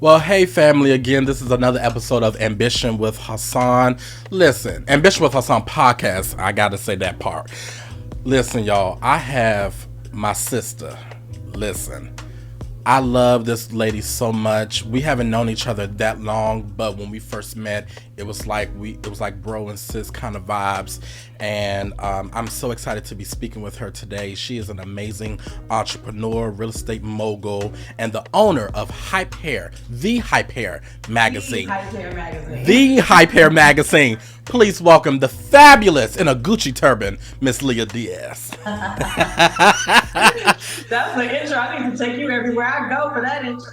Well, hey, family, again, this is another episode of Ambition with Hassan. Listen, Ambition with Hassan podcast, I gotta say that part. Listen, y'all, I have my sister. Listen, I love this lady so much. We haven't known each other that long, but when we first met, it was like bro and sis kind of vibes. And I'm so excited to be speaking with her today. She is an amazing entrepreneur, real estate mogul, and the owner of Hype Hair, the Hype Hair magazine. The Hype Hair magazine. Please welcome the fabulous in a Gucci turban, Miss Lia Dias. That's the intro. I need to take you everywhere I go for that intro.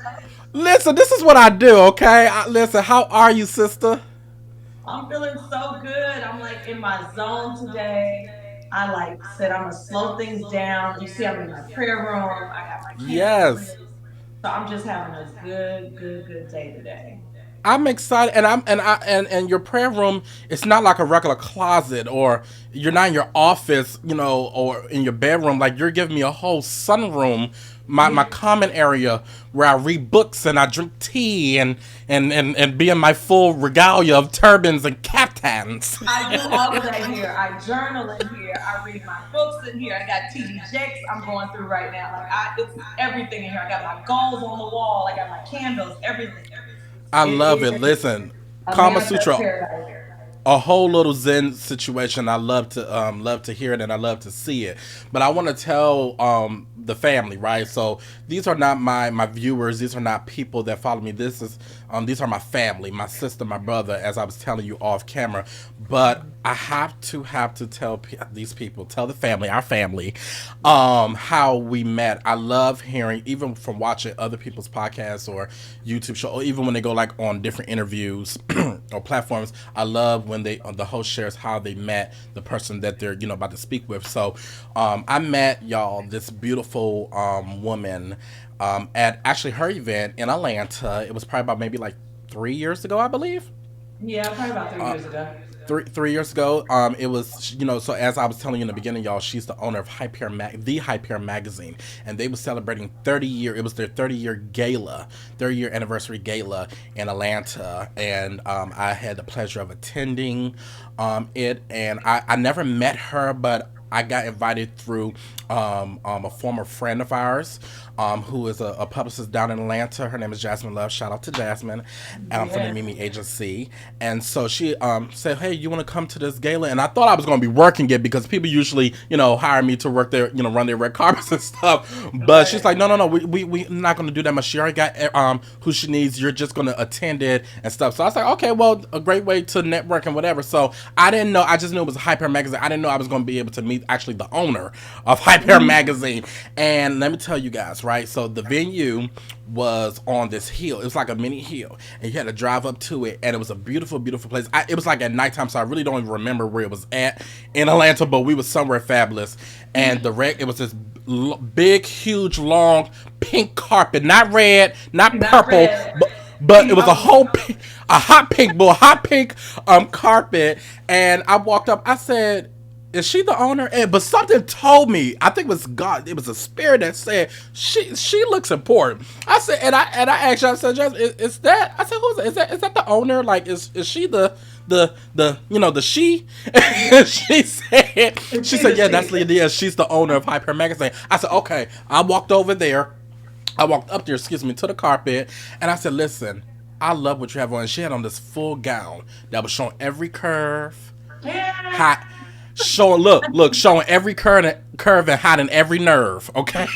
Listen, this is what I do, okay? Listen, how are you, sister? I'm feeling so good. I'm like in my zone today. I like said I'm gonna slow things down. You see, I'm in my prayer room. I got my candles lit. Yes. So I'm just having a good day today. I'm excited, and your prayer room. It's not like a regular closet, or you're not in your office, or in your bedroom. Like, you're giving me a whole sunroom, my common area where I read books and I drink tea and be in my full regalia of turbans and caftans. I do all of that here. I journal in here. I read my books in here. I got TD Jakes I'm going through right now. It's everything in here. I got my goals on the wall. I got my candles. Everything. I It love it. is Listen, a Kama manifest Sutra, paradise. a whole little Zen situation. I love to hear it, and I love to see it. But I want to tell the family, right? So these are not my viewers. These are not people that follow me. These are my family, my sister, my brother, as I was telling you off camera. But I have to tell these people, tell the family, our family, how we met. I love hearing, even from watching other people's podcasts or YouTube show, or even when they go like on different interviews or platforms. I love when the host shares how they met the person that they're about to speak with. So I met y'all this beautiful woman at actually her event in Atlanta. It was probably about maybe like 3 years ago, I believe. Yeah, probably about 3 years ago. Three years ago. It was, so as I was telling you in the beginning, y'all, she's the owner of the Hype Hair magazine, and they were celebrating 30 year. It was their 30-year gala, 30-year anniversary gala in Atlanta, and I had the pleasure of attending it, and I never met her, but I got invited through a former friend of ours, who is a publicist down in Atlanta. Her name is Jasmine Love. Shout out to Jasmine, from the Yes. Mimi Agency. And so she said, "Hey, you want to come to this gala?" And I thought I was going to be working it because people usually, hire me to work their, run their red carpets and stuff. But she's like, "No, we not going to do that much. She already got who she needs. You're just going to attend it and stuff." So I was like, "Okay, well, a great way to network and whatever." So I didn't know. I just knew it was a Hype Hair magazine. I didn't know I was going to be able to meet actually the owner of Hype Hair magazine. And let me tell you guys, right? So the venue was on this hill. It was like a mini hill, and you had to drive up to it, and it was a beautiful, beautiful place. It was like at nighttime, so I really don't even remember where it was at in Atlanta, but we was somewhere fabulous. And it was this big, huge, long pink carpet, not red, not Not purple, red. but it was a hot pink carpet. And I walked up. I said, "Is she the owner?" But something told me, I think it was God, it was a spirit that said she looks important. I said, and I asked her, I said, "Is that?" I said, "Who's that? Is that the owner? Like, is she the she?" She said, "Yeah, that's Lia Diaz. She's the owner of Hyper Magazine." I said, "Okay." I walked over there. I walked up there, to the carpet, and I said, "Listen, I love what you have on." And she had on this full gown that was showing every curve, Yeah. hot, showing showing every curve and hiding every nerve. Okay,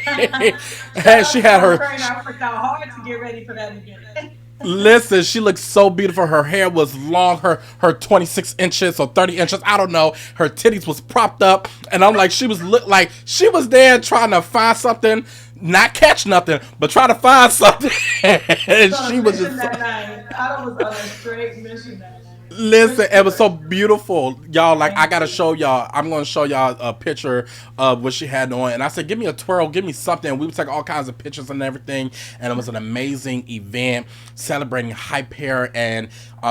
and Shout she out to had my her. friend. I worked out hard to get ready for that event. Listen, she looked so beautiful. Her hair was long, her 26 inches or 30 inches, I don't know. Her titties was propped up, and I'm like, she was look like she was there trying to find something, not catch nothing, but try to find something. And On she a was mission just that night. I was on a straight mission that night. Listen, For it was so sure. beautiful, y'all. Like, I Thank gotta you. show y'all. I'm gonna show y'all a picture of what she had on, and I said, "Give me a twirl, give me something." We would take all kinds of pictures and everything, and it was an amazing event celebrating hype hair, and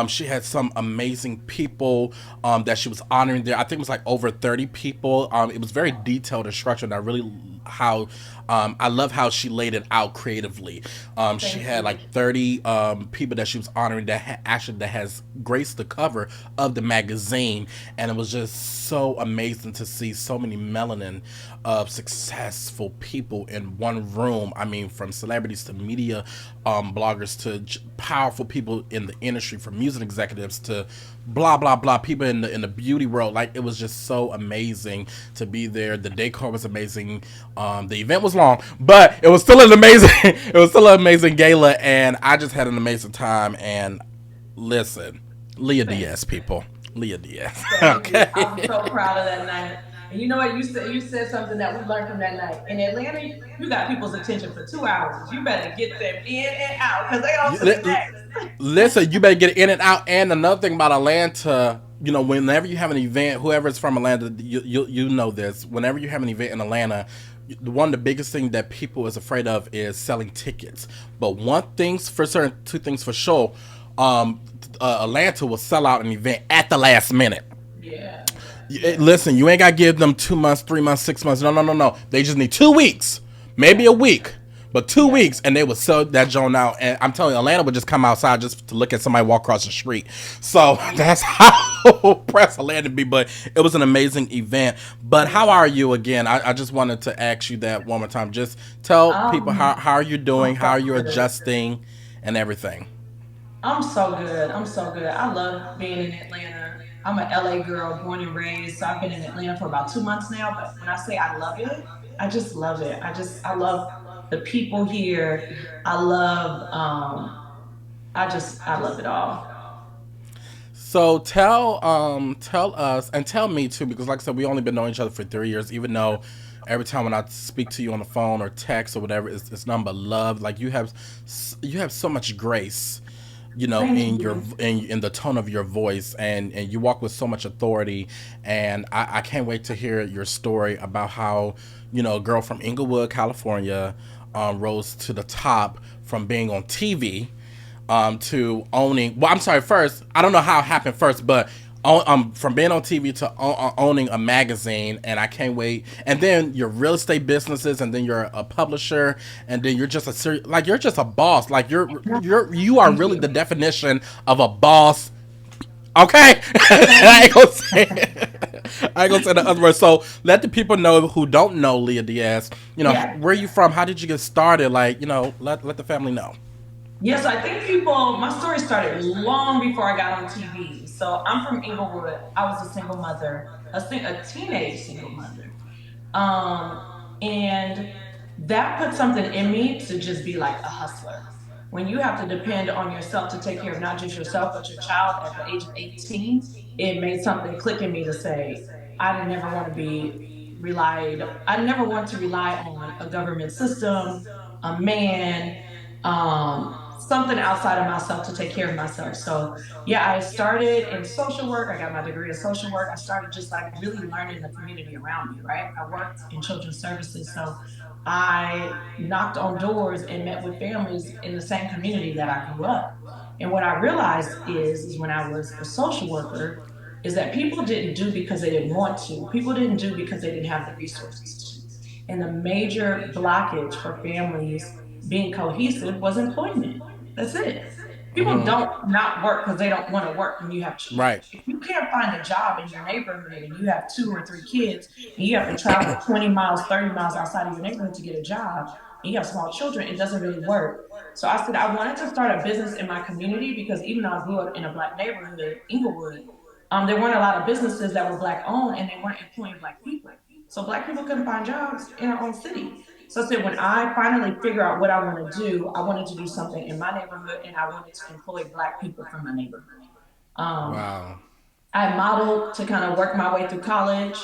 she had some amazing people that she was honoring there. I think it was like over 30 people. It was very detailed and structured, and I really how I love how she laid it out creatively. She Thank had you. like 30 people that she was honoring that actually that has graced the cover of the magazine, and it was just so amazing to see so many melanin of successful people in one room. I mean, from celebrities to media bloggers to powerful people in the industry, from music executives to blah blah blah people in the beauty world. Like, it was just so amazing to be there. The decor was amazing. The event was long, but it was still an amazing it was still an amazing gala, and I just had an amazing time. And listen, Leah Thank Diaz, people. Leah Diaz. Thank you. I was Okay. so proud of that night. And you know what? You said something that we learned from that night. In Atlanta, you got people's attention for 2 hours. You better get them in and out because they on to the next. Listen, you better get in and out. And another thing about Atlanta, whenever you have an event, whoever's from Atlanta, you know this. Whenever you have an event in Atlanta, one of the biggest things that people is afraid of is selling tickets. But one thing's for certain, two things for sure. Um, Atlanta will sell out an event at the last minute. Yeah. Yeah. Listen, you ain't got to give them 2 months, 3 months, 6 months. No, no, no, no. They just need 2 weeks, maybe a Yeah. week, but two Yeah. weeks, and they would sell that joint out. And I'm telling you, Atlanta would just come outside just to look at somebody walk across the street. So Yeah. that's how press Atlanta be. But it was an amazing event. But how Yeah. are you again? I just wanted to ask you that one more time. Just tell people how are you doing, I'm how are so you good. adjusting, and everything. I'm so good. I'm so good. I love being in Atlanta. I'm an LA girl, born and raised. So I've been in Atlanta for about 2 months now. But when I say I love it, I just love it. I love the people here. I love I love it all. So tell us and tell me too, because like I said, we only been knowing each other for 3 years. Even though every time when I speak to you on the phone or text or whatever, it's nothing but love. Like, you have so much grace, Thank in your you. in the tone of your voice, and you walk with so much authority. And I can't wait to hear your story about how, a girl from Inglewood, California, rose to the top from being on TV, to owning. Well, I'm sorry. First, I don't know how it happened first, but from being on TV to owning a magazine, and I can't wait. And then your real estate businesses, and then you're a publisher, and then you're just like you're just a boss. Like, you are Thank really the you. definition of a boss. Okay, I ain't gonna say it. I ain't gonna say the other word. So let the people know who don't know Leah Diaz. Yeah. Where are you from? How did you get started? Like, let the family know. Yes, I think people, my story started long before I got on TV. So I'm from Inglewood. I was a single mother, a teenage single mother. Um, and that put something in me to just be like a hustler. When you have to depend on yourself to take care of not just yourself, but your child at the age of 18, it made something click in me to say, I never want to be I never want to rely on a government system, a man, something outside of myself to take care of myself. So yeah, I started in social work. I got my degree in social work. I started just like really learning the community around me, right? I worked in children's services. So I knocked on doors and met with families in the same community that I grew up. And what I realized is when I was a social worker, is that people didn't do because they didn't want to. People didn't do because they didn't have the resources to. And the major blockage for families being cohesive was employment. That's it. People Hmm. don't not work because they don't want to work when you have children. Right. If you can't find a job in your neighborhood and you have 2 or 3 kids and you have to travel 20 miles, 30 miles outside of your neighborhood to get a job and you have small children, it doesn't really work. So I said I wanted to start a business in my community because even though I grew up in a black neighborhood, Inglewood, there weren't a lot of businesses that were black owned and they weren't employing black people. So black people couldn't find jobs in our own city. So I said, when I finally figure out what I want to do, I wanted to do something in my neighborhood and I wanted to employ black people from my neighborhood. Um, Wow. I modeled to kind of work my way through college.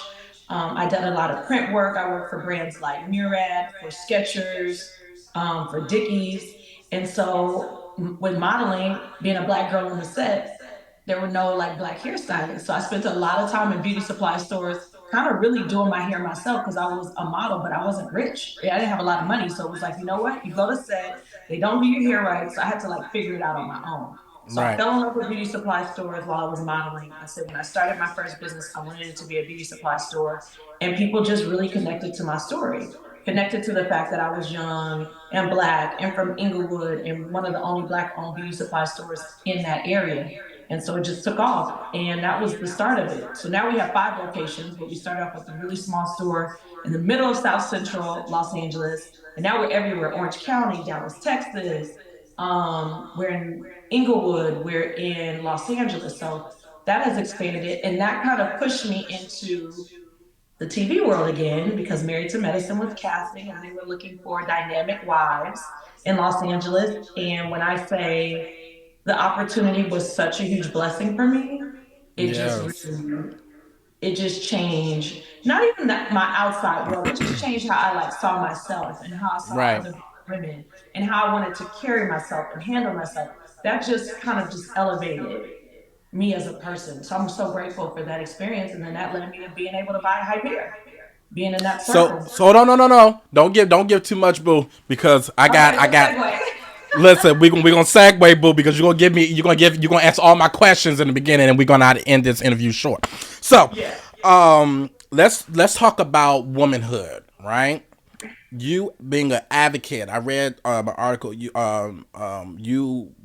I did a lot of print work. I worked for brands like Murad, for Skechers, for Dickies. And so with modeling, being a black girl on the set, there were no like black hairstylists. So I spent a lot of time in beauty supply stores, kind of really doing my hair myself because I was a model, but I wasn't rich. I didn't have a lot of money. So it was like, you know what? You go to set, they don't do your hair right. So I had to like figure it out on my own. So I Right. fell in love with beauty supply stores while I was modeling. I said, when I started my first business, I wanted it to be a beauty supply store. And people just really connected to my story, connected to the fact that I was young and black and from Inglewood and one of the only black owned beauty supply stores in that area. And so it just took off. And that was the start of it. So now we have 5 locations, but we started off with a really small store in the middle of South Central Los Angeles. And now we're everywhere: Orange County, Dallas, Texas. We're in Inglewood, we're in Los Angeles. So that has expanded. And that kind of pushed me into the TV world again because Married to Medicine was casting and they were looking for dynamic wives in Los Angeles. And when I say the opportunity was such a huge blessing for me, it just Yes. really, it just changed not even that my outside world, it just changed how I like saw myself and how I saw Right. other women and how I wanted to carry myself and handle myself. That just kind of just elevated me as a person. So I'm so grateful for that experience. And then that led me to being able to buy Hyper, being in that So circle. so no. Don't give too much, boo, because I got Okay, I good got. segue. Listen, we gonna segue, boo, because you're gonna answer all my questions in the beginning, and we're gonna end this interview short. So, Yeah. let's talk about womanhood, right? You being an advocate, I read an article. You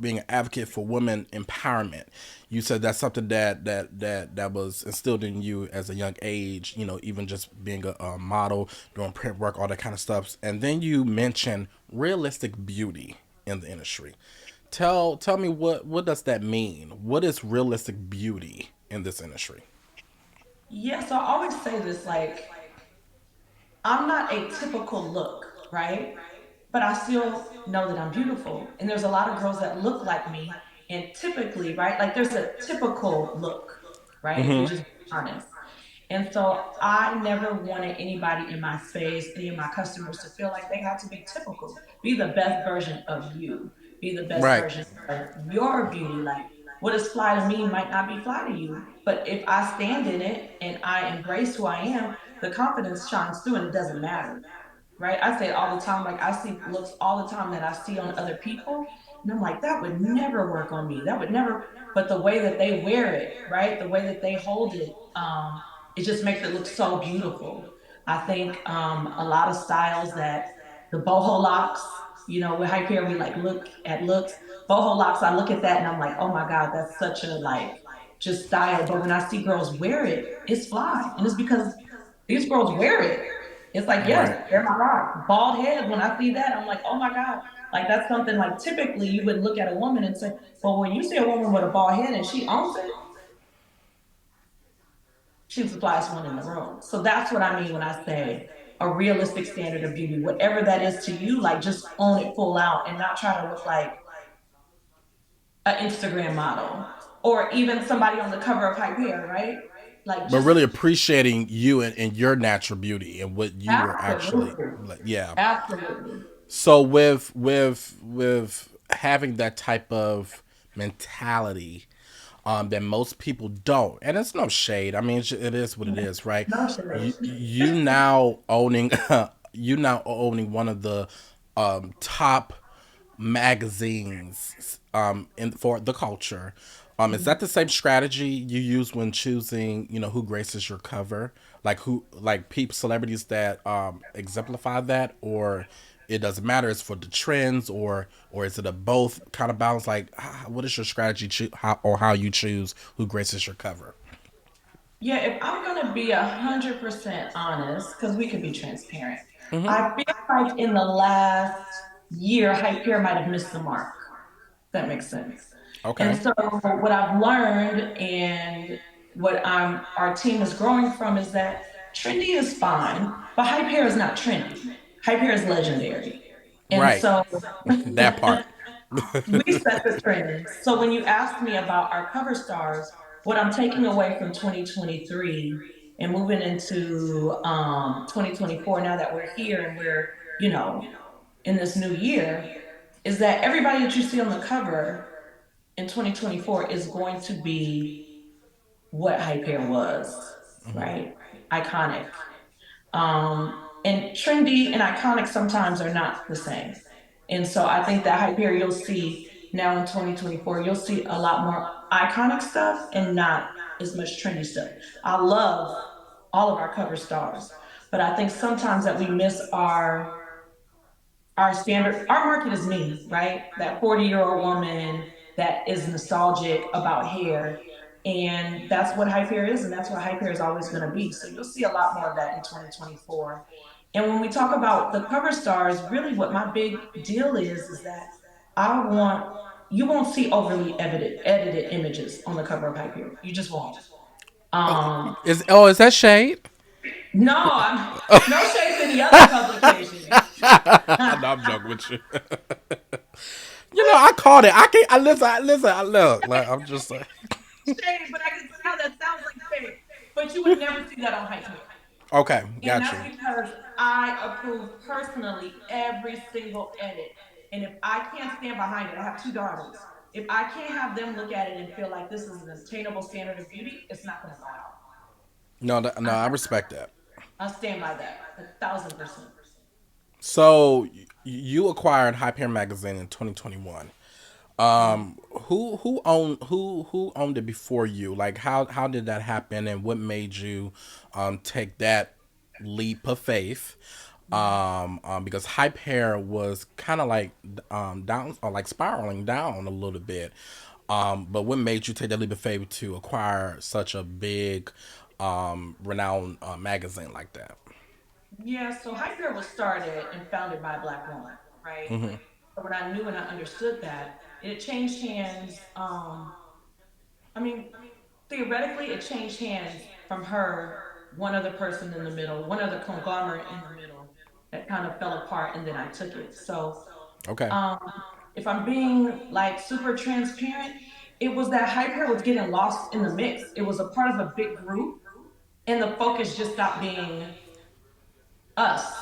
being an advocate for women empowerment. You said that's something that was instilled in you as a young age. Even just being a model, doing print work, all that kind of stuff. And then you mentioned realistic beauty in the industry. Tell me what does that mean? What is realistic beauty in this industry? Yeah, so I always say this like, I'm not a typical look, right? But I still know that I'm beautiful. And there's a lot of girls that look like me. And typically, right, like there's a typical look, right? If we Mm-hmm. just be honest. And so I never wanted anybody in my space, any of my customers to feel like they had to be typical. Be the best version of you. Be the best Right. version of your beauty. Like what is fly to me might not be fly to you. But if I stand in it and I embrace who I am, the confidence shines through and it doesn't matter, right? I say it all the time. Like I see looks all the time that I see on other people, and I'm like, that would never work on me. That would never. But the way that they wear it, right? The way that they hold it, it just makes it look so beautiful. I think a lot of styles that the boho locks, with hyper we like look at looks. Boho locks, I look at that and I'm like, oh my God, that's such a like just style. But when I see girls wear it, it's fly. And it's because these girls wear it. It's like, yes, Right. they're my rock. Bald head, when I see that, I'm like, oh my God. Like that's something like typically you would look at a woman and say, well, when you see a woman with a bald head and she owns it, she's the flyest one in the room. So that's what I mean when I say a realistic standard of beauty. Whatever that is to you, like just own it full out and not try to look like an Instagram model or even somebody on the cover of Hyper, right? Like But just really appreciating you and your natural beauty and what you were actually absolutely. like. Yeah. Absolutely. So with having that type of mentality, that most people don't, and it's no shade. I mean, it is what it is, right? No shade. You now owning you now owning one of the top magazines in for the culture. Is that the same strategy you use when choosing, who graces your cover? Like peep celebrities that exemplify that, or it doesn't matter. It's for the trends, or is it a both kind of balance? Like, what is your strategy, how you choose who graces your cover? Yeah, if I'm gonna be 100% honest, because we can be transparent, Mm-hmm. I feel like in the last year, Hyper might have missed the mark. If that makes sense. And Okay. so what I've learned and what our team is growing from is that trendy is fine, but Hyper is not trendy. Hyper is legendary. And Right. so That part. we set the trends. So when you asked me about our cover stars, what I'm taking away from 2023 and moving into 2024, now that we're here and we're, in this new year, is that everybody that you see on the cover in 2024 is going to be what hype hair was, right? Iconic. And trendy and iconic sometimes are not the same. And so I think that hype hair you'll see now in 2024, you'll see a lot more iconic stuff and not as much trendy stuff. I love all of our cover stars, but I think sometimes that we miss our standard. Our market is me, right? That 40-year-old woman that is nostalgic about hair. And that's what hype hair is, and that's what hype hair is always going to be. So you'll see a lot more of that in 2024. And when we talk about the cover stars, really what my big deal is that I want you won't see overly edited images on the cover of hype hair. You just won't. Um, Is that shade? no, I'm no shade to the other publications. No, I'm joking with you. You know, I called it. I can't. I listen. I listen. I look. Like I'm just like. Shade, but I can see how that sounds like shade. But you would never see that on hype hair. Okay, And got you. that's because I approve personally every single edit. And if I can't stand behind it, I have two daughters. If I can't have them look at it and feel like this is an attainable standard of beauty, it's not going to go out. No, no, I respect that. I stand by that 1,000%. So you acquired Hyper Magazine in 2021. Who owned it before you? Like how did that happen, and what made you take that leap of faith? Because Hype Hair was kind of like down or like spiraling down a little bit. But what made you take that leap of faith to acquire such a big, renowned magazine like that? Yeah, so Hyper was started and founded by a Black woman, right? But when I knew and I understood that, it changed hands. I mean, theoretically, it changed hands from her, one other person in the middle, one other conglomerate in the middle that kind of fell apart, and then I took it. So, Okay. um, if I'm being like super transparent, it was that Hyper was getting lost in the mix. It was a part of a big group, and the focus just stopped being us,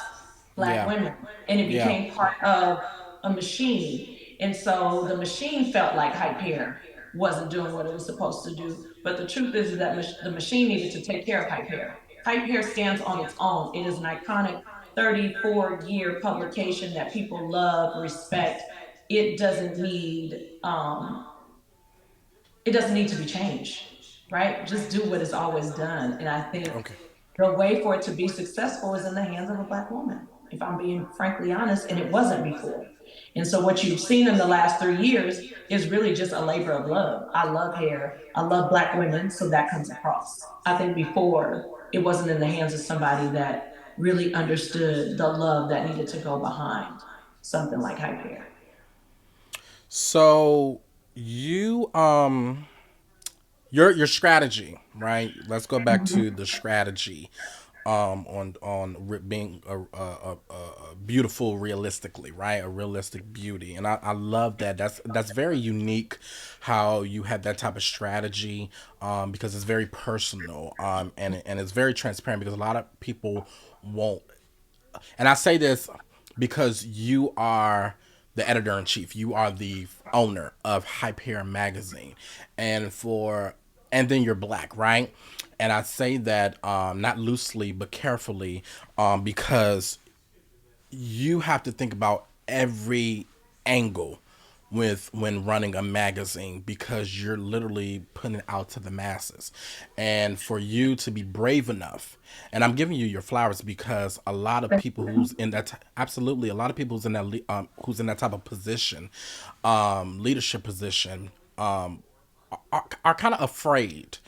Black Yeah. women, and it Yeah. became part of a machine. And so the machine felt like hype hair wasn't doing what it was supposed to do. But the truth is that the machine needed to take care of hype hair. Hype hair stands on its own. It is an iconic 34-year publication that people love, respect. It doesn't need it doesn't need to be changed, right? Just do what is always done. And I think Okay. the way for it to be successful is in the hands of a Black woman, if I'm being frankly honest, and it wasn't before. And so what you've seen in the last 3 years is really just a labor of love. I love hair. I love Black women, so that comes across. I think before it wasn't in the hands of somebody that really understood the love that needed to go behind something like hype hair. So you your strategy, right? Let's go back to the strategy on being a beautiful realistically, right? A realistic beauty, and I love that. That's very unique how you had that type of strategy, because it's very personal, and it's very transparent because a lot of people won't, and I say this because you are the editor in chief. You are the owner of Hyperion magazine, and then you're black, right? And I say that not loosely but carefully, because you have to think about every angle with when running a magazine because you're literally putting it out to the masses, and for you to be brave enough, and I'm giving you your flowers because a lot of people who's in that absolutely a lot of people who's in that who's in that type of position, leadership position, are kind of afraid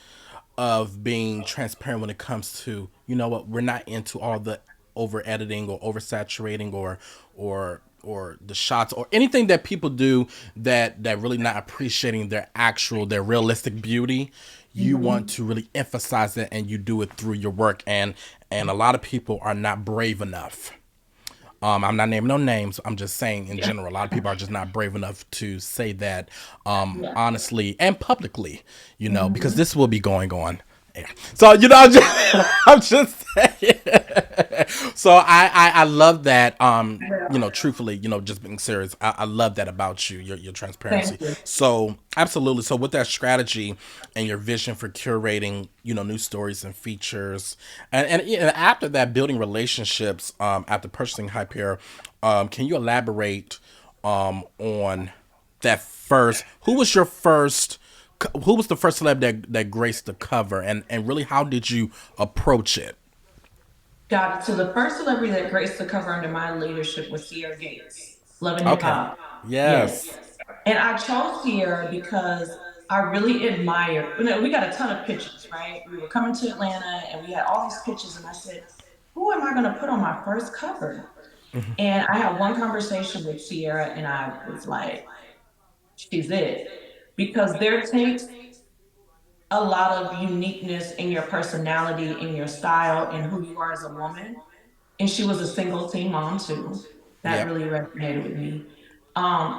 of being transparent when it comes to, you know what, we're not into all the over editing or oversaturating or the shots or anything that people do that really not appreciating their realistic beauty. You want Mm-hmm. to really emphasize that, and you do it through your work, and a lot of people are not brave enough. I'm not naming no names. I'm just saying in Yeah. general, a lot of people are just not brave enough to say that, Yeah. honestly and publicly, because Mm-hmm. this will be going on hair. So I'm just, I'm just saying. So I love that. Truthfully, just being serious, I love that about you. Your Thank transparency. you. So absolutely. So with that strategy and your vision for curating, new stories and features, and after that, building relationships. After purchasing Hyper, can you elaborate on that first? Who was the first celeb that graced the cover, and really how did you approach it? Got it. So the first celebrity that graced the cover under my leadership was Sierra Gates, Love and Hip Okay. Hop. Yes. Yes. And I chose Sierra because I really admire, we got a ton of pictures, right? We were coming to Atlanta and we had all these pictures, and I said, who am I going to put on my first cover? And I had one conversation with Sierra and I was like, she's it. Because there takes a lot of uniqueness in your personality, in your style, and who you are as a woman. And she was a single teen mom too. That Yep. really resonated with me.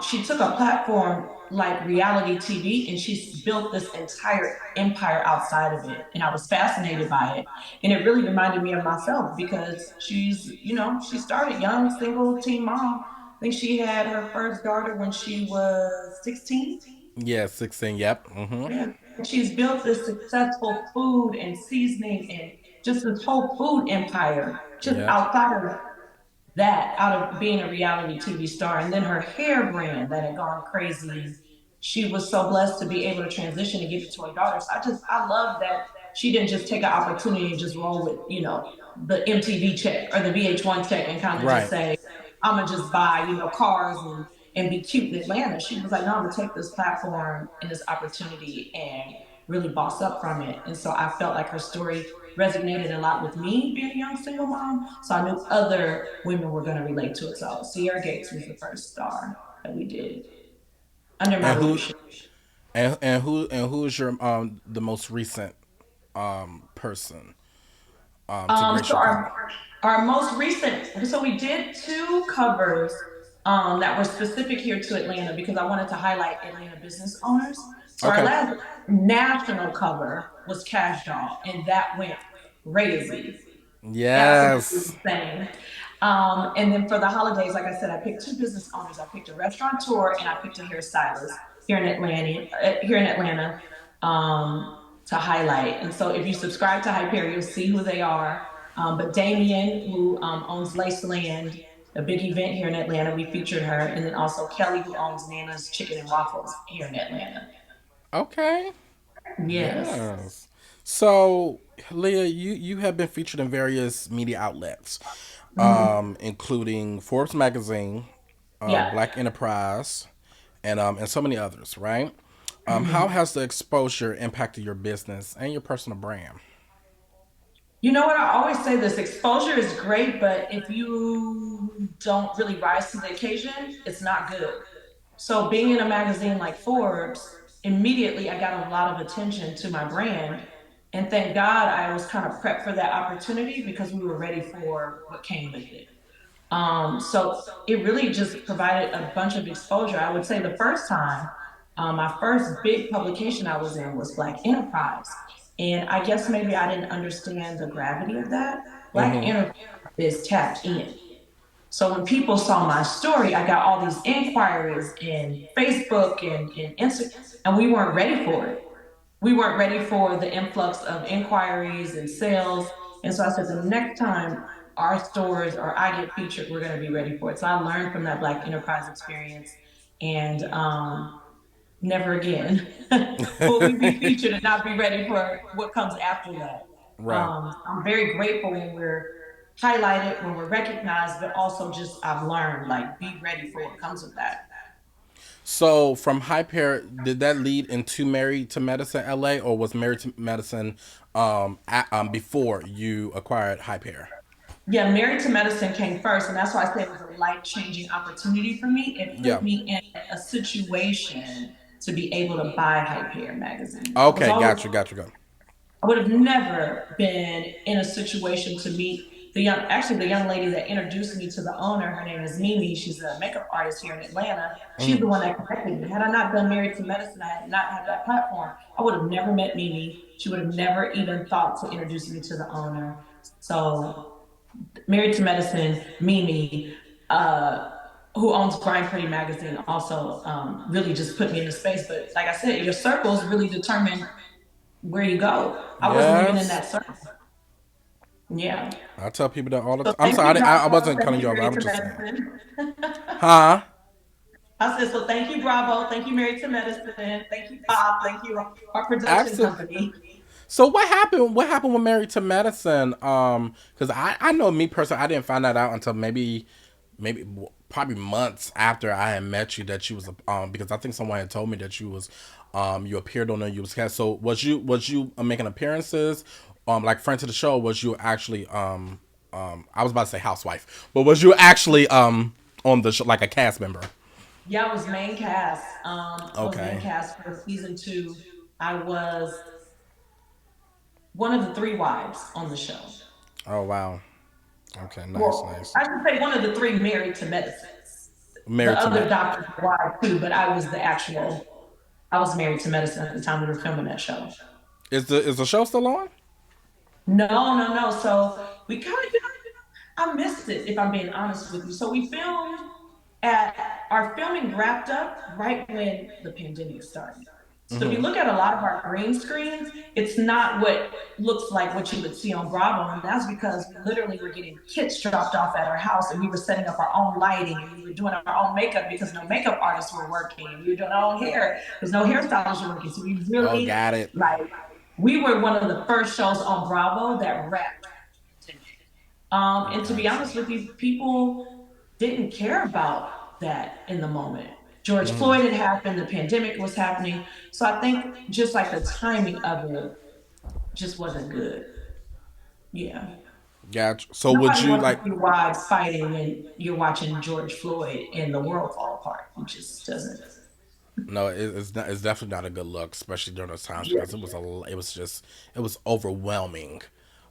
She took a platform like reality TV and she's built this entire empire outside of it. And I was fascinated by it. And it really reminded me of myself because she started young, single teen mom. I think she had her first daughter when she was 16. Yeah. 16. Yep. Mm-hmm. Yeah. And she's built this successful food and seasoning and just this whole food empire just Yep. outside of that, out of being a reality TV star. And then her hair brand that had gone crazy. And she was so blessed to be able to transition and give it to her daughter. So I love that she didn't just take an opportunity and just roll with, the MTV check or the VH1 check and kind of just Right. say, I'm gonna just buy, cars and be cute in Atlanta. She was like, no, I'm gonna take this platform and this opportunity and really boss up from it. And so I felt like her story resonated a lot with me being a young single mom. So I knew other women were gonna relate to it. So Sierra Gates was the first star that we did under And my who leadership. and who is your the most recent person to grace So your cover? our most recent, so we did two covers that were specific here to Atlanta because I wanted to highlight Atlanta business owners. So our Okay. last national cover was Cash Doll, and that went crazy, absolutely Yes. insane. And then for the holidays, like I said, I picked two business owners. I picked a restaurateur and I picked a hairstylist here in Atlanta, to highlight. And so if you subscribe to Hyper, you'll see who they are. But Damien, who owns Laceland, a big event here in Atlanta, we featured her. And then also Kelly, who owns Nana's Chicken and Waffles here in Atlanta. Okay. Yes. Yes. So, Leah, you have been featured in various media outlets, Mhm. including Forbes magazine, Yeah. Black Enterprise, and so many others. Right? How Mhm. has the exposure impacted your business and your personal brand? You know what? I always say this exposure is great, but if you don't really rise to the occasion, it's not good. So, being in a magazine like Forbes, immediately I got a lot of attention to my brand. And thank God I was kind of prepped for that opportunity because we were ready for what came with it. So it really just provided a bunch of exposure. I would say the first time, my first big publication I was in was Black Enterprise. And I guess maybe I didn't understand the gravity of that. Black Mm-hmm. Enterprise is tapped in. So when people saw my story, I got all these inquiries in Facebook and Instagram, and we weren't ready for it. We weren't ready for the influx of inquiries and sales. And so I said, the next time our stores or I get featured, we're going to be ready for it. So I learned from that Black enterprise experience, and never again will we be featured and not be ready for what comes after that. Right. I'm very grateful when we're highlighted, when we're recognized, but also just I've learned like be ready for what comes with that. So from Hyper, did that lead into Married to Medicine LA, or was Married to Medicine before you acquired Hyper? Yeah, Married to Medicine came first, and that's why I say it was a life-changing opportunity for me. It put Yeah. me in a situation to be able to buy Hyper magazine. Okay, got you, got you, got. I would have never been in a situation to meet the young lady that introduced me to the owner, her name is Mimi. She's a makeup artist here in Atlanta. She's Mhm. the one that connected me. Had I not done Married to Medicine, I had not had that platform, I would have never met Mimi. She would have never even thought to introduce me to the owner. So Married to Medicine, Mimi, uh, who owns Grind Pretty magazine, also really just put me in the space. But like I said, your circles really determine where you go. I wasn't even in Yes. that circle. Yeah. I tell people that all the So time. I'm thank you, sorry, I Bravo. wasn't Thank cutting you, you off. I Married was to just saying. Medicine. Huh? I said, so thank you, Bravo. Thank you, Married to Medicine. Thank you, Pop. Thank you, our production Absolutely. company. So what happened? What happened with Married to Medicine? Because I know me personally, I didn't find that out until maybe probably months after I had met you that you was because I think someone had told me that you appeared on there, you was cast. So was you making appearances like friend to the show? Was you actually I was about to say housewife, but was you actually on the show like a cast member? Yeah, I was main cast. I was main Okay. cast for season 2. I was one of the three wives on the show. Oh wow. Okay. Nice. Well, Nice. I should say one of the three married to medicines. The Married to other Matt. doctors were wives too, but I was married to medicine at the time we were filming that show. Is the show still on? No, no, no. So we kind of, I missed it if I'm being honest with you. So we filmed at our filming wrapped up right when the pandemic started. So if you Mm-hmm. look at a lot of our green screens, it's not what looks like what you would see on Bravo. And that's because we literally were getting kits dropped off at our house and we were setting up our own lighting and we were doing our own makeup because no makeup artists were working and we were doing our own hair because no hairstylists were working. So we Oh, really got it. like we were one of the first shows on Bravo that wrapped pandemic. And to be Gotcha. honest with you, people didn't care about that in the moment. George Mm-hmm. Floyd had happened, the pandemic was happening. So I think just like the timing of it just wasn't good. Yeah. Gotcha. So would Nobody you wants to like? see wives fighting when you're watching George Floyd and the world fall apart. It just doesn't. No, it's not. It's definitely not a good look, especially during those times because it was just it was overwhelming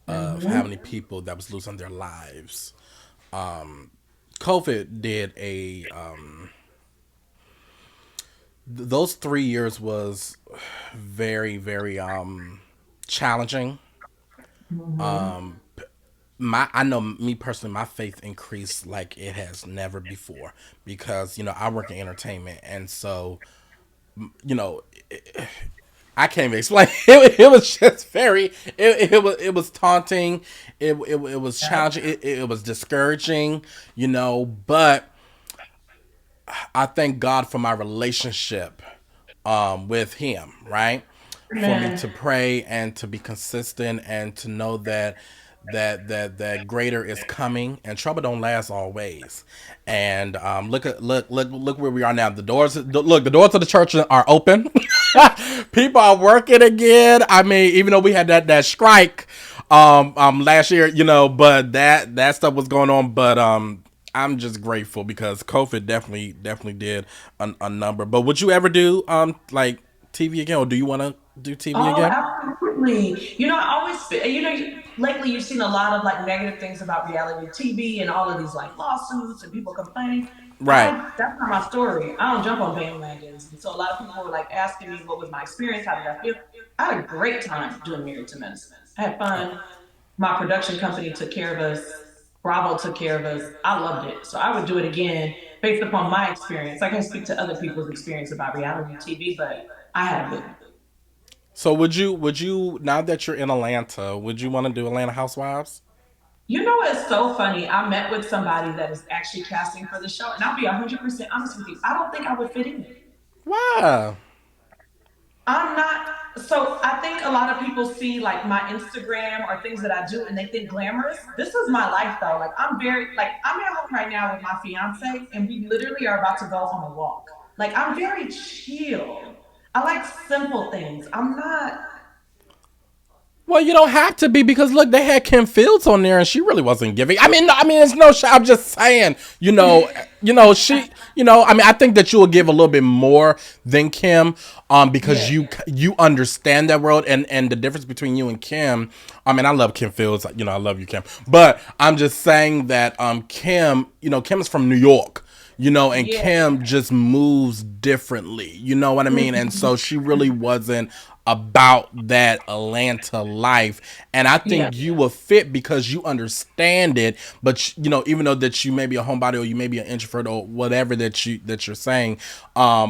of how Mm-hmm. many people that was losing their lives. COVID did a those 3 years was very challenging. Mm-hmm. My I know me personally, my faith increased like it has never before because I work in entertainment, and so you know I can't even explain. It was just it was taunting. It was challenging. It was discouraging. But I thank God for my relationship with Him. Right, for me Man. to pray and to be consistent and to know that greater is coming and trouble don't last always. And look where we are now. The doors of the church are open. People are working again. I mean, even though we had that strike last year, but that stuff was going on. But I'm just grateful because COVID definitely did a number. But would you ever do like TV again, or do you want to do TV Oh, again? absolutely. I always, lately you've seen a lot of like negative things about reality TV and all of these like lawsuits and people complaining. Right. That's not my story. I don't jump on bandwagons. And so a lot of people were like asking me what was my experience, how did I feel? I had a great time doing Married to Medicine. I had Oh. fun. My production company took care of us. Bravo took care of us. I loved it. So I would do it again based upon my experience. I can speak to other people's experience about reality TV, but I had a good one. So would you now that you're in Atlanta, would you want to do Atlanta Housewives? You know what's so funny? I met with somebody that is actually casting for the show, and I'll be 100% honest with you. I don't think I would fit in. Why? I'm not. So I think a lot of people see like my Instagram or things that I do, and they think glamorous. This is my life, though. Like I'm at home right now with my fiance, and we literally are about to go on a walk. Like I'm very chill. I like simple things. I'm not. Well, you don't have to be because look, they had Kim Fields on there, and she really wasn't giving. I mean, no, I mean, it's no. I'm just saying, she, I mean, I think that you will give a little bit more than Kim, because Yeah, you understand that world and the difference between you and Kim. I mean, I love Kim Fields, I love you, Kim, but I'm just saying that Kim, Kim is from New York. And yeah, Kim just moves differently. You know what I mean? And so she really wasn't about that Atlanta life. And I yeah, think you will fit because you understand it. But even though that you may be a homebody or you may be an introvert or whatever that you're saying,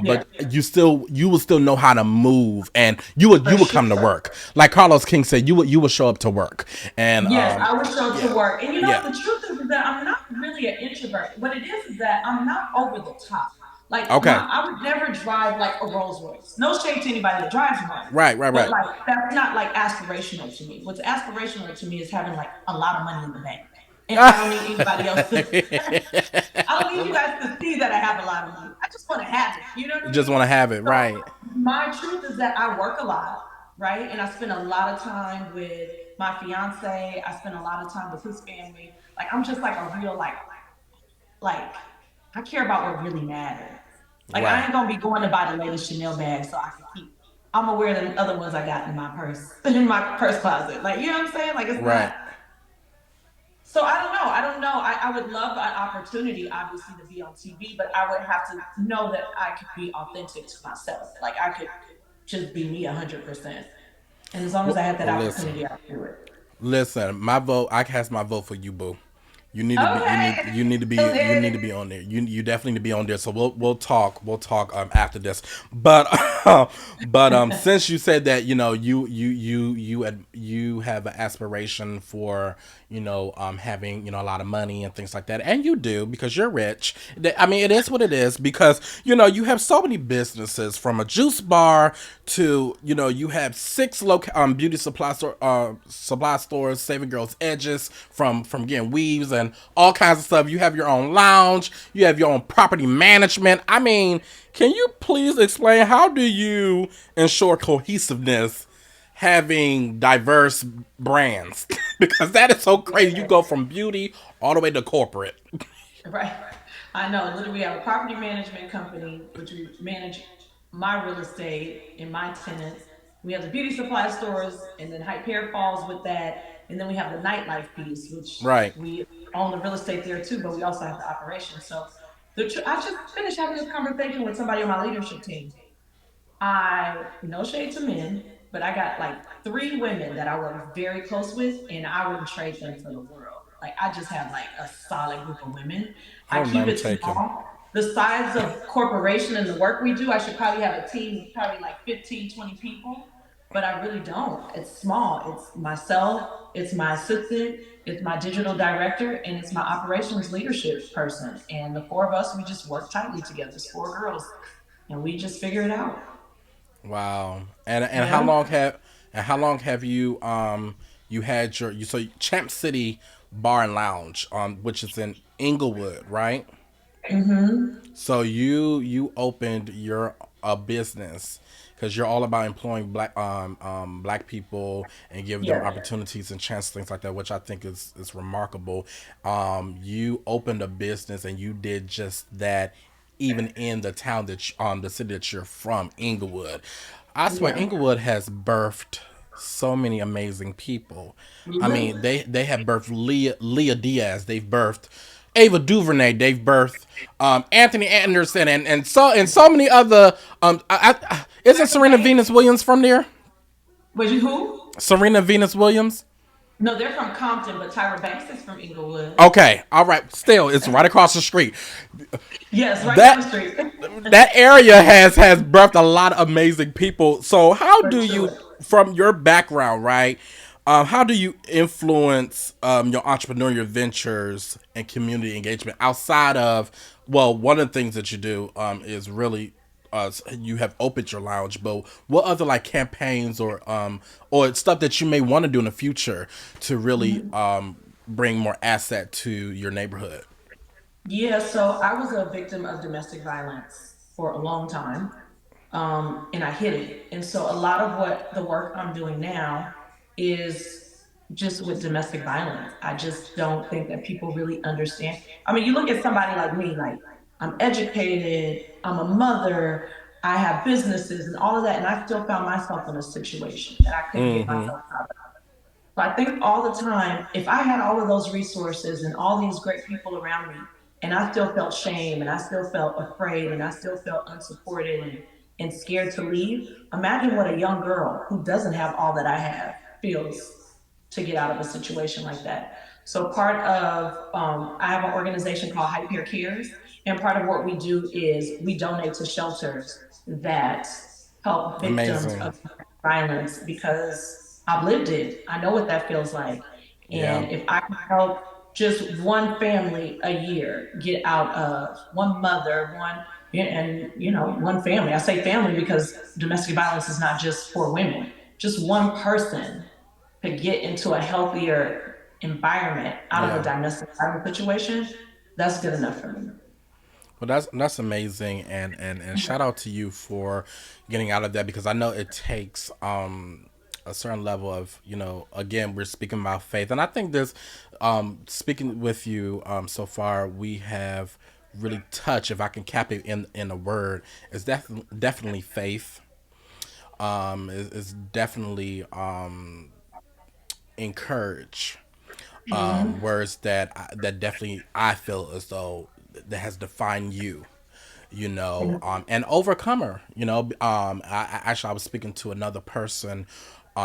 yeah, but you will still know how to move, and you would for come to sure. work. Like Carlos King said, you would show up to work. And Yes, I would show up to yeah, work. And yeah, the truth is that I'm not really an introvert. What it is that I'm not over the top. Like okay, I would never drive like a Rolls Royce. No shade to anybody that drives one. right, right, But right. like that's not like aspirational to me. What's aspirational to me is having like a lot of money in the bank. And I don't need anybody else to I don't need you guys to see that I have a lot of money. I just want to have it. You know what I Just mean? want to have it, So right? my truth is that I work a lot, right? And I spend a lot of time with my fiance. I spend a lot of time with his family. Like I'm just like a real like I care about what really matters. Like I Right, ain't gonna be going to buy the latest Chanel bag so I can keep. I'm gonna wear the other ones I got in my purse in my purse closet. Like you know what I'm saying? Like it's not. right. So I don't know. I don't know. I would love an opportunity, obviously, to be on TV, but I would have to know that I could be authentic to myself. Like I could just be me 100%. And as long as Well, I had that well, listen. opportunity, I'd do it. Listen, my vote. I cast my vote for you, boo. You need to be. You need. Okay. You need to be. You need to be on there. You definitely need to be on there. So we'll talk. We'll talk after this. But since you said that you have an aspiration for having a lot of money and things like that, and you do because you're rich. I mean, it is what it is because you have so many businesses from a juice bar to you have six beauty supply stores, saving girls edges from getting weaves and all kinds of stuff. You have your own lounge, you have your own property management. I mean, can you please explain how do you ensure cohesiveness having diverse brands? Because that is so crazy. You Yeah. go from beauty all the way to corporate. Right. I know. Literally, we have a property management company, which we manage my real estate and my tenants. We have the beauty supply stores, and then Hyper falls with that. And then we have the nightlife piece, which Right. we own the real estate there too, but we also have the operation. So I just finished having this conversation with somebody on my leadership team. No shade to men, but I got like three women that I work very close with, and I wouldn't trade them for the world. Like I just have like a solid group of women. I Oh, keep none it taken. small. The size of corporation and the work we do, I should probably have a team of probably like 15, 20 people, but I really don't. It's small. It's myself, it's my assistant, it's my digital director, and it's my operations leadership person. And the four of us, we just work tightly together. It's four girls, and we just figure it out. Wow. And how Yeah. long have you had so Champ City Bar and Lounge which is in Inglewood, right? Mm-hmm. So you opened your a business because you're all about employing black people and give them Yes. opportunities and chances, things like that, which I think is remarkable. You opened a business and you did just that, even in the town the city that you're from, Inglewood. I swear, Yeah. Inglewood has birthed so many amazing people. I mean, Really? they have birthed Lia Diaz. They've birthed Ava DuVernay. They've birthed Anthony Anderson and so many other. Isn't Michael Serena Bay? Venus Williams from there? Was you who? Serena Venus Williams. No, they're from Compton, but Tyra Banks is from Inglewood. Okay, all right. Still, it's right across the street. Yes, right down the That street. that area has birthed a lot of amazing people. So how For do you, sure. from your background, right? How do you influence your entrepreneurial ventures and community engagement outside of, well, one of the things that you do is really you have opened your lounge, but what other like campaigns or stuff that you may want to do in the future to really Mhm. bring more asset to your neighborhood? Yeah, so I was a victim of domestic violence for a long time, and I hid it. And so a lot of what the work I'm doing now is just with domestic violence. I just don't think that people really understand. I mean, you look at somebody like me, like I'm educated, I'm a mother, I have businesses and all of that, and I still found myself in a situation that I couldn't get Mm-hmm. myself out of. So I think all the time, if I had all of those resources and all these great people around me, and I still felt shame and I still felt afraid and I still felt unsupported and scared to leave, imagine what a young girl who doesn't have all that I have feels to get out of a situation like that. So part of, I have an organization called Hype Here Cares, and part of what we do is we donate to shelters that help victims Amazing. of violence because I've lived it. I know what that feels like. Yeah. And if I can help just one family a year get out of one mother, one and one family. I say family because domestic violence is not just for women. Just one person could get into a healthier environment out of a Yeah. domestic violence situation, that's good enough for me. Well, that's amazing, and shout out to you for getting out of that because I know it takes a certain level of again we're speaking about faith, and I think this speaking with you so far we have really touched, if I can cap it in a word, is definitely faith. Is definitely encourage. Mm-hmm. Words that definitely I feel as though that has defined you, and overcomer. Actually I was speaking to another person,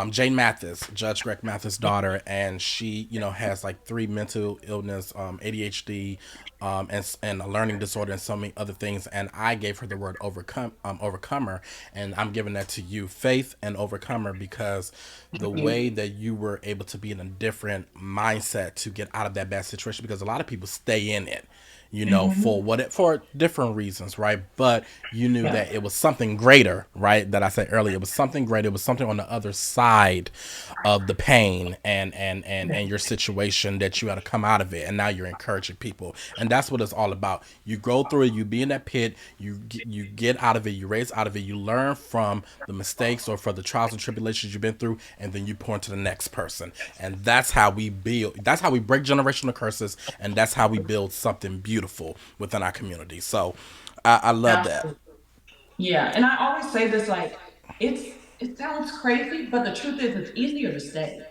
Jane Mathis, Judge Greg Mathis' daughter, and she, has like three mental illness, ADHD, and a learning disorder and so many other things. And I gave her the word overcomer, and I'm giving that to you, faith and overcomer, because the way that you were able to be in a different mindset to get out of that bad situation, because a lot of people stay in it, Mm-hmm. for different reasons, right? But you knew Yeah. that it was something greater, right? That I said earlier, it was something greater. It was something on the other side of the pain and your situation that you had to come out of it, and now you're encouraging people, and that's what it's all about. You go through it, you be in that pit, you get out of it, you raise out of it, you learn from the mistakes or for the trials and tribulations you've been through, and then you pour into the next person, and that's how we build. That's how we break generational curses, and that's how we build something beautiful within our community. So, I love that. Absolutely. Yeah, and I always say this like it sounds crazy, but the truth is it's easier to stay,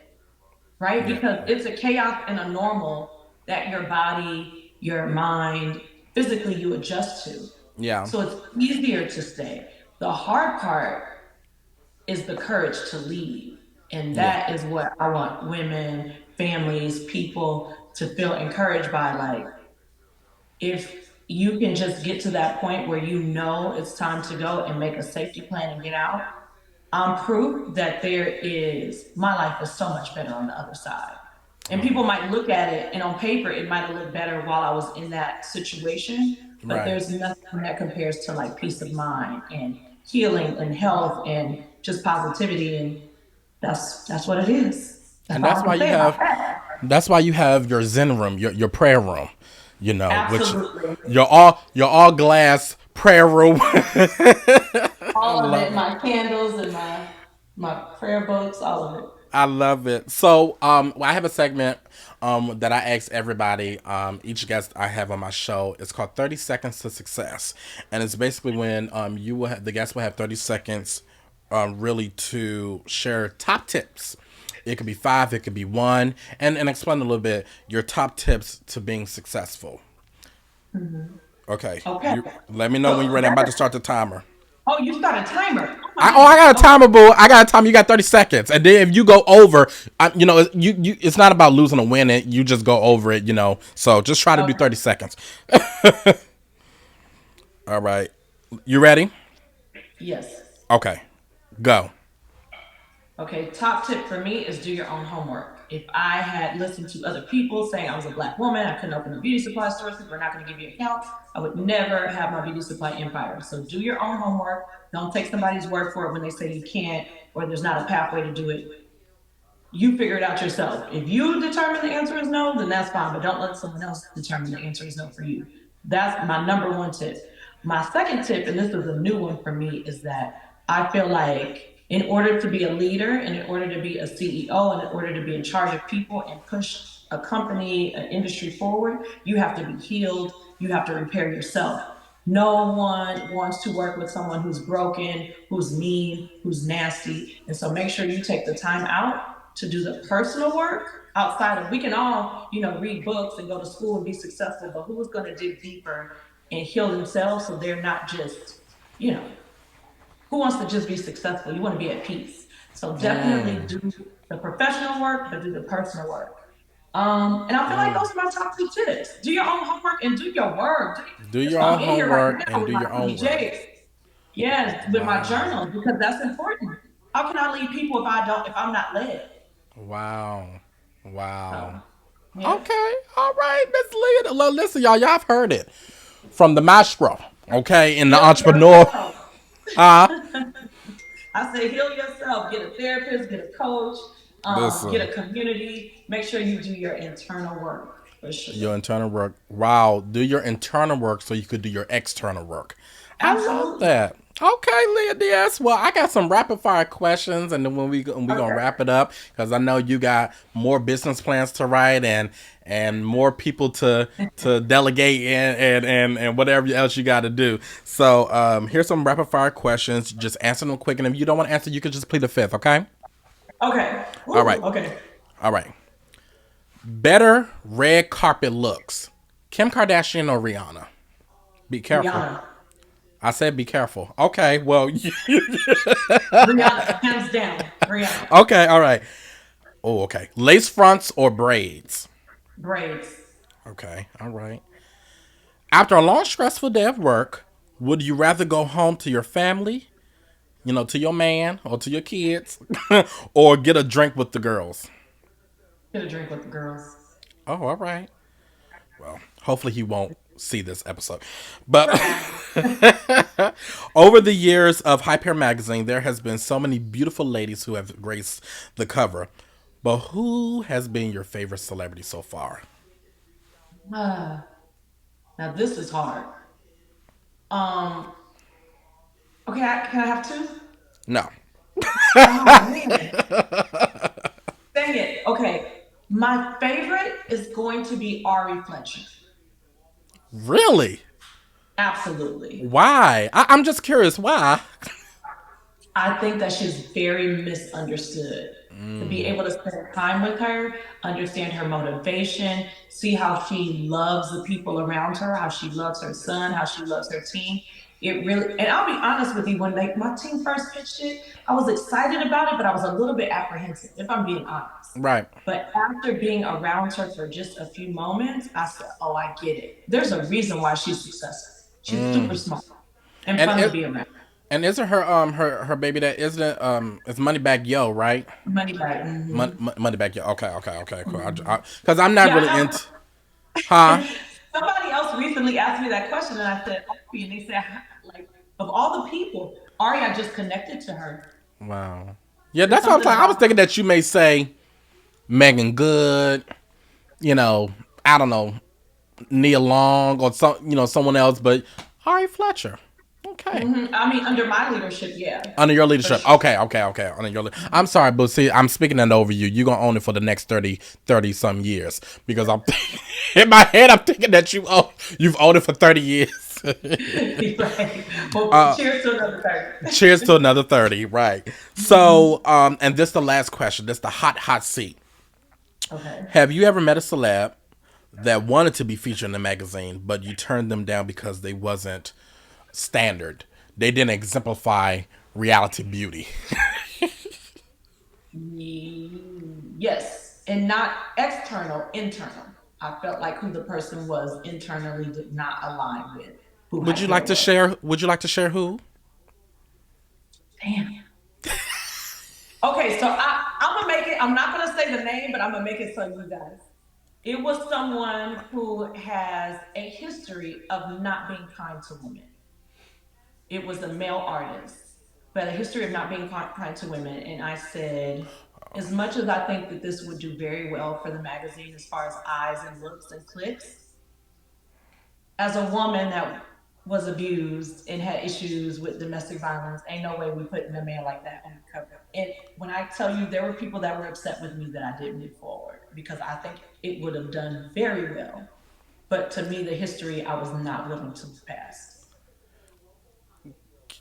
right? Yeah, Because it's a chaos and a normal that your body, your mind, physically you adjust to. yeah, So it's easier to stay. The hard part is the courage to leave. And yeah, that is what I want women, families, people to feel encouraged by. Like, if you can just get to that point where you know it's time to go and make a safety plan and get out, I'm proof that my life is so much better on the other side. And people might look at it, and on paper, it might have looked better while I was in that situation, but right. there's nothing that compares to like peace of mind and healing and health and just positivity. And that's what it is. That's And all I can say about that. that's why you have your Zen room, your prayer room, which Absolutely. your all glass prayer room. I All of it, love it. my candles and my prayer books, all of it. I love it. So, I have a segment that I ask everybody, each guest I have on my show. It's called 30 Seconds to Success. And it's basically when the guest will have 30 seconds really to share top tips. It could be five, it could be one, and explain a little bit your top tips to being successful. Mhm. Okay, Okay. you let me know when So you're ready. I'm about to start the timer. oh, you start a timer. Oh my I goodness. got a Okay. timer, boo. I got a time. You got 30 seconds, and then if you go over, it's not about losing or winning. You just go over it, So just try to do Okay. 30 seconds. All right, you ready? Yes. Okay, go. Okay. Top tip for me is do your own homework. If I had listened to other people saying I was a black woman, I couldn't open a beauty supply store because we're not going to give you accounts, I would never have my beauty supply empire. So do your own homework. Don't take somebody's word for it when they say you can't or there's not a pathway to do it. You figure it out yourself. If you determine the answer is no, then that's fine, but don't let someone else determine the answer is no for you. That's my number one tip. My second tip, and this is a new one for me, is that I feel like In order to be a leader, and in order to be a CEO, and in order to be in charge of people and push a company, an industry forward, you have to be healed. You have to repair yourself. No one wants to work with someone who's broken, who's mean, who's nasty. And so make sure you take the time out to do the personal work outside of, we can all, read books and go to school and be successful, but who's going to dig deeper and heal themselves so they're not just, you know, who wants to just be successful? You want to be at peace. So definitely do the professional work, but do the personal work. And I feel like those are my top two tips. Do your own homework and do your work. Do That's your why own I'm in here right homework now and with do my your own work. PJs. Yes, with my Wow. journals because that's important. How can I lead people if I'm not led? Wow. Wow. So yeah. Okay. All right, Miss Leah. Listen, y'all have heard it from the maestro. Okay, in the Heal entrepreneur. yourself. Uh, I say heal yourself. Get a therapist, get a coach, get listen. a community. Make sure you do your internal work for sure. Your internal work. Wow. Do your internal work so you could do your external work. I love Absolutely. that. Okay, Lia Diaz. Well, I got some rapid fire questions, and then when we gonna Okay. wrap it up because I know you got more business plans to write and more people to delegate and whatever else you got to do. So here's some rapid fire questions. Just answer them quick, and if you don't want to answer, you can just plead the fifth. Okay. Okay. All right. Ooh, okay. All right. Better red carpet looks. Kim Kardashian or Rihanna? Be careful. Rihanna. I said be careful. Okay, well, Rihanna. Hands down. Rihanna. okay, all right. Oh, okay. Lace fronts or braids? Braids. Okay, all right. After a long, stressful day of work, would you rather go home to your family, to your man or to your kids, or get a drink with the girls? Get a drink with the girls. Oh, all right. Well, hopefully he won't see this episode. But Right. over the years of Hyper Magazine, there has been so many beautiful ladies who have graced the cover. But who has been your favorite celebrity so far? Ah, now this is hard. Um. Okay. Can I have two? No. Oh man. Dang it. Okay. My favorite is going to be Ari Fletcher. Really? Absolutely. Why? I'm just curious. Why? I think that she's very misunderstood. To be able to spend time with her, understand her motivation, see how she loves the people around her, how she loves her son, how she loves her team. It really, and I'll be honest with you, when my team first pitched it, I was excited about it, but I was a little bit apprehensive, if I'm being honest. Right. But after being around her for just a few moments, I said, oh, I get it. There's a reason why she's successful. She's super smart and And fun to it be around. and isn't her baby that isn't it it's Moneybag Yo, right? Money back. Moneybag Yo. Okay, okay, okay, cool. Hmm. Because I'm not Yeah, really I know. into, huh? Somebody else recently asked me that question, and I said, Ari, and they said, like, of all the people, Ari, I just connected to her. Wow. Yeah, There's that's what I'm something saying. I about was thinking that you may say Megan Good, you know, I don't know, Nia Long or someone else, but Ari Fletcher. Okay. I mean, under my leadership, yeah, Under your for leadership. sure. Okay, okay, okay. I'm sorry, but see, I'm speaking that over you. You're going to own it for the next 30 some years. Because I'm in my head, I'm thinking that you've owned it for 30 years. Right. Well, cheers to another 30. Cheers to another 30, right. So, and this is the last question. This is the hot seat. Okay. Have you ever met a celeb that wanted to be featured in the magazine, but you turned them down because they wasn't standard? They didn't exemplify reality beauty. Yes, and not external, internal. I felt like who the person was internally did not align with who Would you Hyper like to was. share? Would you like to share who? Damn. Okay, so I'm gonna make it. I'm not gonna say the name, but I'm gonna make it so you guys. It was someone who has a history of not being kind to women. It was a male artist, but a history of not being kind to women. And I said, as much as I think that this would do very well for the magazine as far as eyes and looks and clicks, as a woman that was abused and had issues with domestic violence. Ain't no way we putting a man like that on the cover. And when I tell you, there were people that were upset with me that I didn't move forward because I think it would have done very well. But to me, the history I was not willing to move past.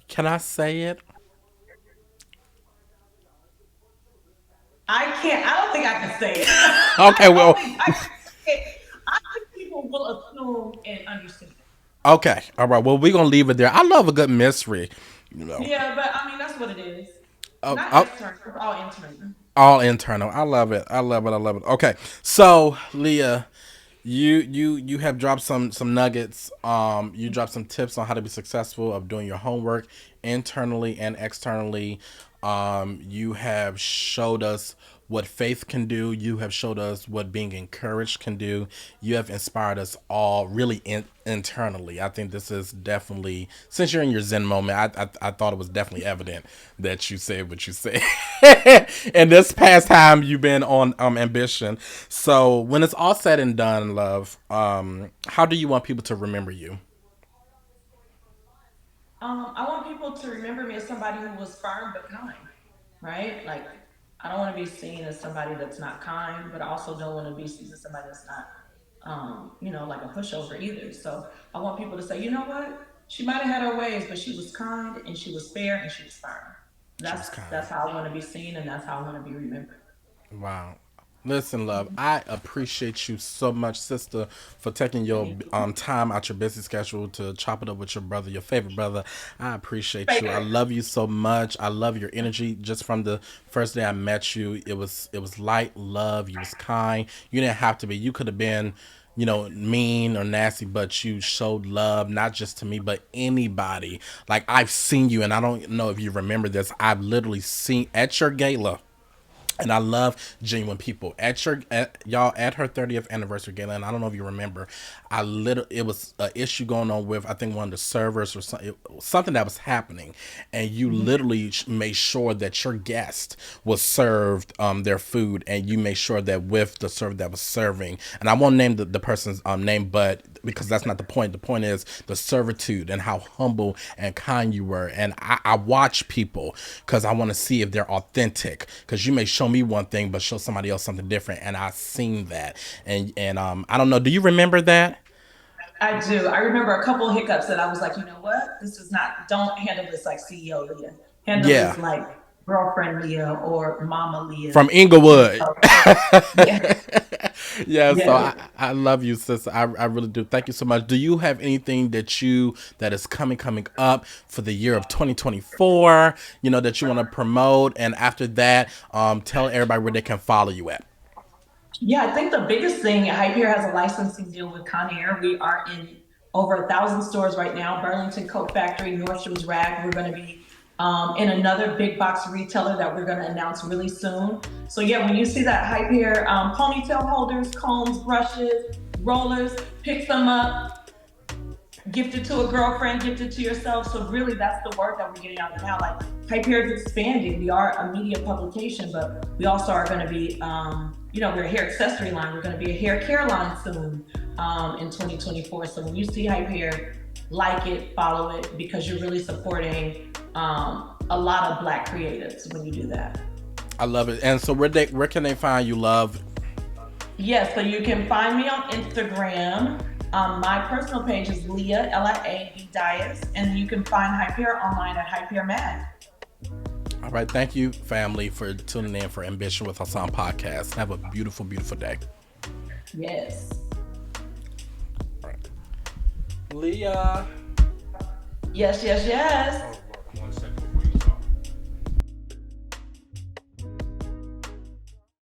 Can I say it? I can't. I don't think I can say it. Okay, I don't well, think I can say it. I think people will assume and understand. okay, all right. Well, we're gonna leave it there. I love a good mystery, you know. Yeah, but I mean that's what it is. Oh, Not oh, external, it's all internal. all internal. I love it. I love it. I love it. Okay, so Leah, you have dropped some nuggets. You dropped some tips on how to be successful of doing your homework internally and externally. You have showed us what faith can do. You have showed us what being encouraged can do. You have inspired us all really internally. I think this is definitely, since you're in your Zen moment, I thought it was definitely evident that you said what you said. And this past time you've been on ambition. So when it's all said and done, love, how do you want people to remember you? I want people to remember me as somebody who was firm but kind, right? Like, I don't want to be seen as somebody that's not kind, but I also don't want to be seen as somebody that's not, like a pushover either. So I want people to say, you know what? She might have had her ways, but she was kind and she was fair and she was firm. She That's was kind. that's how I want to be seen and that's how I want to be remembered. Wow. Listen, love, I appreciate you so much, sister, for taking your Thank you. time out your busy schedule to chop it up with your brother, your favorite brother. I appreciate you. I Favorite. love you so much. I love your energy. Just from the first day I met you, it was light love. You was kind. You didn't have to be. You could have been, mean or nasty, but you showed love not just to me, but anybody. Like I've seen you, and I don't know if you remember this. I've literally seen at your gala, and I love genuine people. Y'all at her 30th anniversary gala, and I don't know if you remember, it was an issue going on with I think one of the servers or something that was happening, and you Mhm. literally made sure that your guest was served their food, and you made sure that with the server that was serving, and I won't name the person's name, but because that's not the point. The point is the servitude and how humble and kind you were. And I watch people because I want to see if they're authentic. Because you may show me one thing, but show somebody else something different. And I've seen that. And I don't know. Do you remember that? I do. I remember a couple of hiccups that I was like, you know what? This is not, don't handle this like CEO Leah. Handle Yeah, this like girlfriend Leah or mama Leah. from And Inglewood. so, yeah, Yeah, so yeah. I love you, sis. I really do. Thank you so much. Do you have anything that is coming up for the year of 2024? That you want to promote, and after that, tell everybody where they can follow you at. Yeah, I think the biggest thing, Hype here has a licensing deal with Conair. We are in over 1,000 stores right now. Burlington Coat Factory, Nordstrom's Rack. We're going to be in another big box retailer that we're going to announce really soon. So yeah, when you see that Hype here, ponytail holders, combs, brushes, rollers, pick them up, gift it to a girlfriend, gift it to yourself. So really that's the work that we're getting out now. Like Hyper is expanding. We are a media publication, but we also are going to be, we're a hair accessory line. We're going to be a hair care line soon in 2024. So when you see Hyper, like it, follow it, because you're really supporting a lot of Black creatives when you do that. I love it. And so where can they find you, love? Yes, so you can find me on Instagram. My personal page is Lia, Lia Dias, and you can find Hyper online at Hyper Mag. All right, thank you, family, for tuning in for Ambition with Hassan podcast. Have a beautiful, beautiful day. Yes. All right. Leah. Yes, yes, yes.